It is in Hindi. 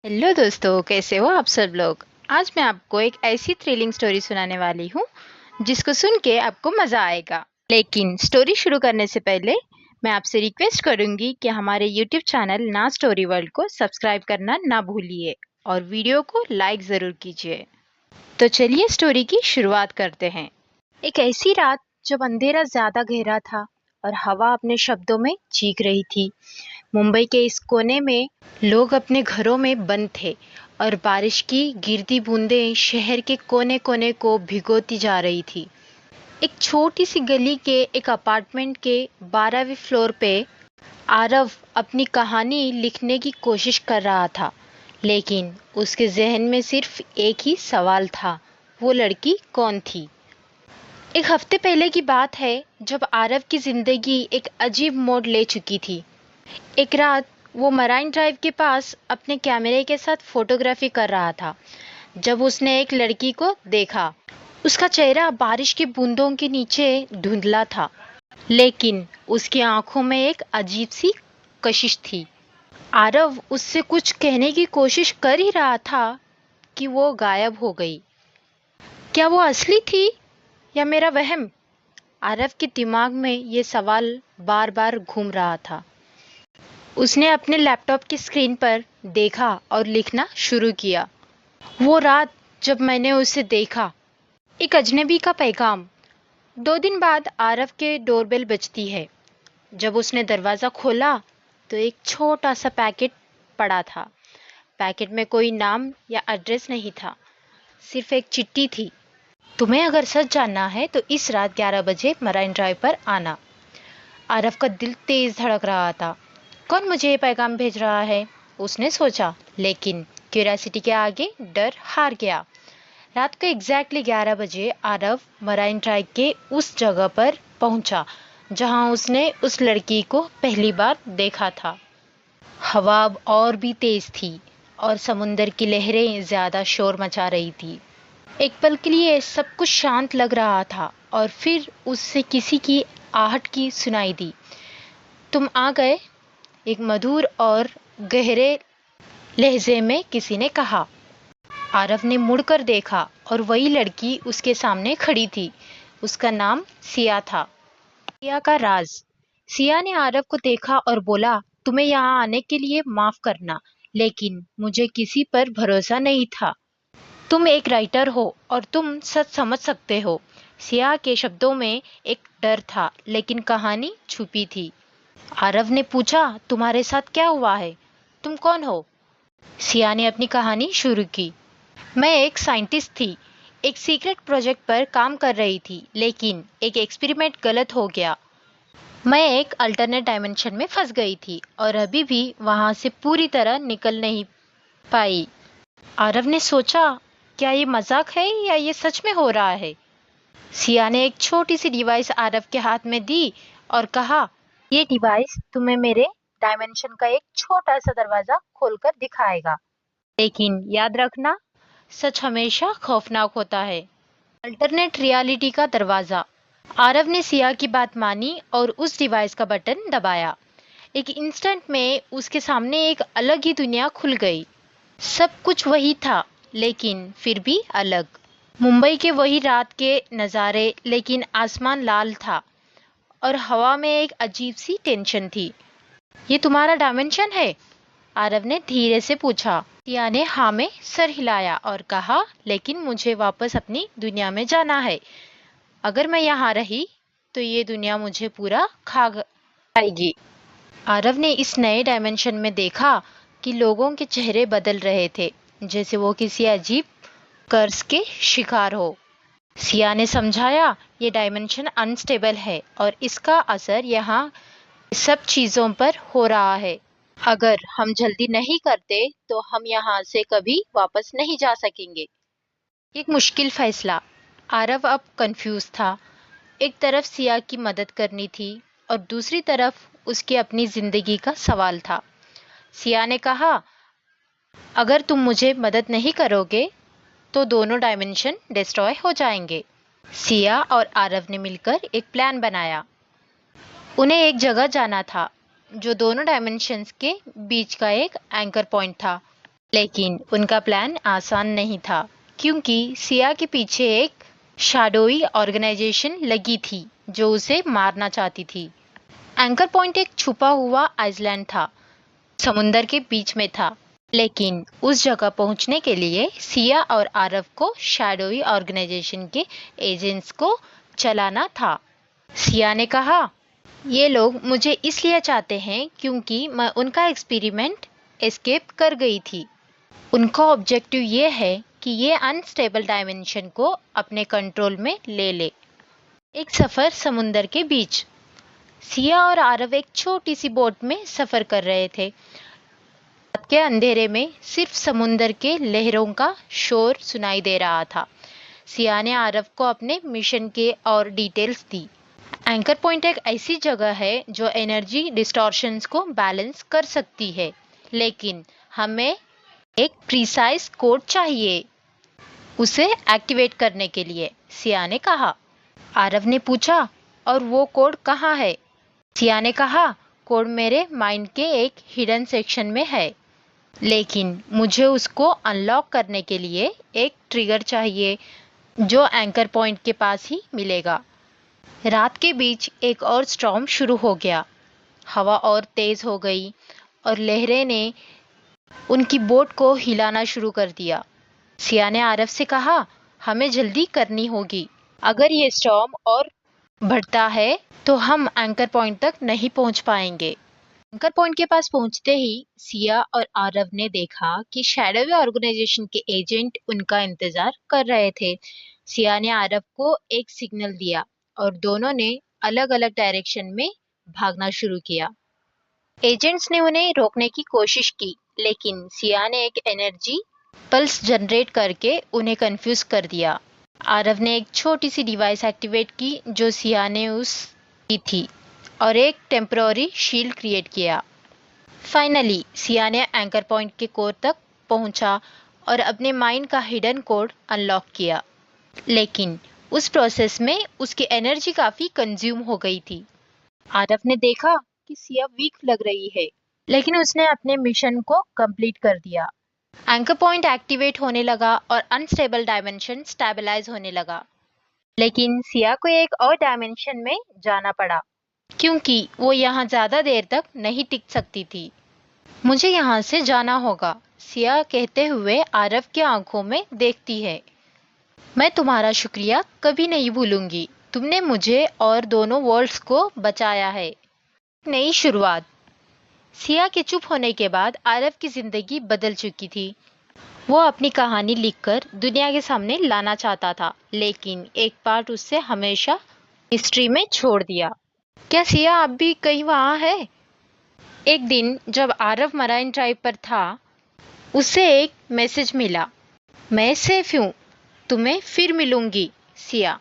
हेलो दोस्तों, कैसे हो आप सब लोग। आज मैं आपको एक ऐसी थ्रिलिंग स्टोरी सुनाने वाली हूँ जिसको सुन के आपको मज़ा आएगा। लेकिन स्टोरी शुरू करने से पहले मैं आपसे रिक्वेस्ट करूँगी कि हमारे यूट्यूब चैनल ना स्टोरी वर्ल्ड को सब्सक्राइब करना ना भूलिए और वीडियो को लाइक ज़रूर कीजिए। तो चलिए स्टोरी की शुरुआत करते हैं। एक ऐसी रात जब अंधेरा ज़्यादा गहरा था और हवा अपने शब्दों में चीख रही थी। मुंबई के इस कोने में लोग अपने घरों में बंद थे और बारिश की गिरती बूंदें शहर के कोने कोने को भिगोती जा रही थी। एक छोटी सी गली के एक अपार्टमेंट के 12वें फ्लोर पे आरव अपनी कहानी लिखने की कोशिश कर रहा था, लेकिन उसके जहन में सिर्फ एक ही सवाल था, वो लड़की कौन थी। एक हफ्ते पहले की बात है जब आरव की जिंदगी एक अजीब मोड़ ले चुकी थी। एक रात वो मराइन ड्राइव के पास अपने कैमरे के साथ फोटोग्राफी कर रहा था जब उसने एक लड़की को देखा। उसका चेहरा बारिश की बूंदों के नीचे धुंधला था, लेकिन उसकी आंखों में एक अजीब सी कशिश थी। आरव उससे कुछ कहने की कोशिश कर ही रहा था कि वो गायब हो गई। क्या वो असली थी या मेरा वहम? आरव के दिमाग में ये सवाल बार बार घूम रहा था। उसने अपने लैपटॉप की स्क्रीन पर देखा और लिखना शुरू किया। वो रात जब मैंने उसे देखा, एक अजनबी का पैगाम। 2 दिन बाद आरव के डोरबेल बजती है। जब उसने दरवाज़ा खोला तो एक छोटा सा पैकेट पड़ा था। पैकेट में कोई नाम या एड्रेस नहीं था, सिर्फ एक चिट्ठी थी। तुम्हें अगर सच जानना है तो इस रात 11 बजे मराइन ड्राइव पर आना। आरव का दिल तेज धड़क रहा था। कौन मुझे ये पैगाम भेज रहा है, उसने सोचा, लेकिन क्यूरियोसिटी के आगे डर हार गया। रात को एग्जैक्टली 11 बजे आरव मराइन ड्राइव के उस जगह पर पहुंचा जहां उसने उस लड़की को पहली बार देखा था। हवा अब और भी तेज थी और समुंदर की लहरें ज्यादा शोर मचा रही थी। एक पल के लिए सब कुछ शांत लग रहा था और फिर उससे किसी की आहट की सुनाई दी। तुम आ गए, एक मधुर और गहरे लहजे में किसी ने कहा। आरव ने मुड़कर देखा और वही लड़की उसके सामने खड़ी थी। उसका नाम सिया था। सिया का राज। सिया ने आरव को देखा और बोला, तुम्हें यहाँ आने के लिए माफ करना, लेकिन मुझे किसी पर भरोसा नहीं था। तुम एक राइटर हो और तुम सच समझ सकते हो। सिया के शब्दों में एक डर था, लेकिन कहानी छुपी थी। आरव ने पूछा, तुम्हारे साथ क्या हुआ है? तुम कौन हो? सिया ने अपनी कहानी शुरू की। मैं एक साइंटिस्ट थी, एक सीक्रेट प्रोजेक्ट पर काम कर रही थी, लेकिन एक एक्सपेरिमेंट गलत हो गया। मैं एक अल्टरनेट डायमेंशन में फंस गई थी और अभी भी वहां से पूरी तरह निकल नहीं पाई। आरव ने सोचा, क्या ये मजाक है या ये सच में हो रहा है? सिया ने एक छोटी सी डिवाइस आरव के हाथ में दी और कहा, ये डिवाइस तुम्हें मेरे डायमेंशन का एक छोटा सा दरवाजा खोलकर दिखाएगा, लेकिन याद रखना, सच हमेशा खौफनाक होता है। अल्टरनेट रियलिटी का दरवाजा। आरव ने सिया की बात मानी और उस डिवाइस का बटन दबाया। एक इंस्टेंट में उसके सामने एक अलग ही दुनिया खुल गई। सब कुछ वही था, लेकिन फिर भी अलग। मुंबई के वही रात के नज़ारे, लेकिन आसमान लाल था और हवा में एक अजीब सी टेंशन थी। ये तुम्हारा डायमेंशन है? आरव ने धीरे से पूछा। सिया ने हाँ में सर हिलाया और कहा, लेकिन मुझे वापस अपनी दुनिया में जाना है। अगर मैं यहाँ रही तो ये दुनिया मुझे पूरा खा जाएगी। आरव ने इस नए डायमेंशन में देखा कि लोगों के चेहरे बदल रहे थे, जैसे वो किसी अजीब कर्ज के शिकार हो। सिया ने समझाया, ये डायमेंशन अनस्टेबल है और इसका असर यहाँ सब चीजों पर हो रहा है। अगर हम जल्दी नहीं करते तो हम यहाँ से कभी वापस नहीं जा सकेंगे। एक मुश्किल फैसला। आरव अब कंफ्यूज था। एक तरफ सिया की मदद करनी थी और दूसरी तरफ उसकी अपनी जिंदगी का सवाल था। सिया ने कहा, अगर तुम मुझे मदद नहीं करोगे तो दोनों डायमेंशन डिस्ट्रॉय हो जाएंगे। सिया और आरव ने मिलकर एक प्लान बनाया। उन्हें एक जगह जाना था जो दोनों डायमेंशंस के बीच का एक एंकर पॉइंट था। लेकिन उनका प्लान आसान नहीं था, क्योंकि सिया के पीछे एक शैडोई ऑर्गेनाइजेशन लगी थी जो उसे मारना चाहती थी। एंकर पॉइंट एक छुपा हुआ आइलैंड था, समुंदर के बीच में था। लेकिन उस जगह पहुंचने के लिए सिया और आरव को शैडोई ऑर्गेनाइजेशन के एजेंट्स को चलाना था। सिया ने कहा, ये लोग मुझे इसलिए चाहते हैं क्योंकि मैं उनका एक्सपेरिमेंट एस्केप कर गई थी। उनका ऑब्जेक्टिव ये है कि ये अनस्टेबल डायमेंशन को अपने कंट्रोल में ले ले। एक सफर समुंदर के बीच। सिया और आरव एक छोटी सी बोट में सफर कर रहे थे। रात के अंधेरे में सिर्फ समुंदर के लहरों का शोर सुनाई दे रहा था। सिया ने आरव को अपने मिशन के और डिटेल्स दी। एंकर पॉइंट एक ऐसी जगह है जो एनर्जी डिस्टॉर्शंस को बैलेंस कर सकती है, लेकिन हमें एक प्रिसाइज कोड चाहिए उसे एक्टिवेट करने के लिए, सिया ने कहा। आरव ने पूछा, और वो कोड कहाँ है? सिया ने कहा, कोड मेरे माइंड के एक हिडन सेक्शन में है, लेकिन मुझे उसको अनलॉक करने के लिए एक ट्रिगर चाहिए जो एंकर पॉइंट के पास ही मिलेगा। रात के बीच एक और स्टॉर्म शुरू हो गया। हवा और तेज हो गई और लहरें ने उनकी बोट को हिलाना शुरू कर दिया। सिया ने आरव से कहा, हमें जल्दी करनी होगी। अगर ये स्टॉर्म और बढ़ता है तो हम एंकर पॉइंट तक नहीं पहुंच पाएंगे। एंकर पॉइंट के पास पहुंचते ही सिया और आरव ने देखा कि शैडो ऑर्गेनाइजेशन के एजेंट उनका इंतजार कर रहे थे। सिया ने आरव को एक सिग्नल दिया और दोनों ने अलग अलग डायरेक्शन में भागना शुरू किया। एजेंट्स ने उन्हें रोकने की कोशिश की, लेकिन सिया ने एक एनर्जी पल्स जनरेट करके उन्हें कंफ्यूज कर दिया। आरव ने एक छोटी सी डिवाइस एक्टिवेट की जो सिया ने उस की थी और एक टेम्पररी शील्ड क्रिएट किया। फाइनली सिया ने एंकर पॉइंट के कोर तक पहुंचा और अपने माइंड का हिडन कोड अनलॉक किया, लेकिन उस प्रोसेस में उसकी एनर्जी काफी कंज्यूम हो गई थी। आरव ने देखा कि सिया वीक लग रही है, लेकिन उसने अपने मिशन को कंप्लीट कर दिया। एंकर पॉइंट एक्टिवेट होने लगा और अनस्टेबल डायमेंशन स्टेबलाइज होने लगा। लेकिन सिया को एक और डायमेंशन में जाना पड़ा, क्योंकि वो यहाँ ज्यादा देर तक नहीं टिक सकती थी। मुझे यहाँ से जाना होगा, सिया कहते हुए आरव की आंखों में देखती है। मैं तुम्हारा शुक्रिया कभी नहीं भूलूंगी। तुमने मुझे और दोनों वर्ल्ड्स को बचाया है। नई शुरुआत। सिया के चुप होने के बाद आरव की जिंदगी बदल चुकी थी। वो अपनी कहानी लिखकर दुनिया के सामने लाना चाहता था, लेकिन एक पार्ट उससे हमेशा हिस्ट्री में छोड़ दिया। क्या सिया अब भी कहीं वहाँ है? एक दिन जब आरव मराइन ड्राइव पर था, उसे एक मैसेज मिला। मैं सेफ हूँ, तुम्हें फिर मिलूंगी, सिया।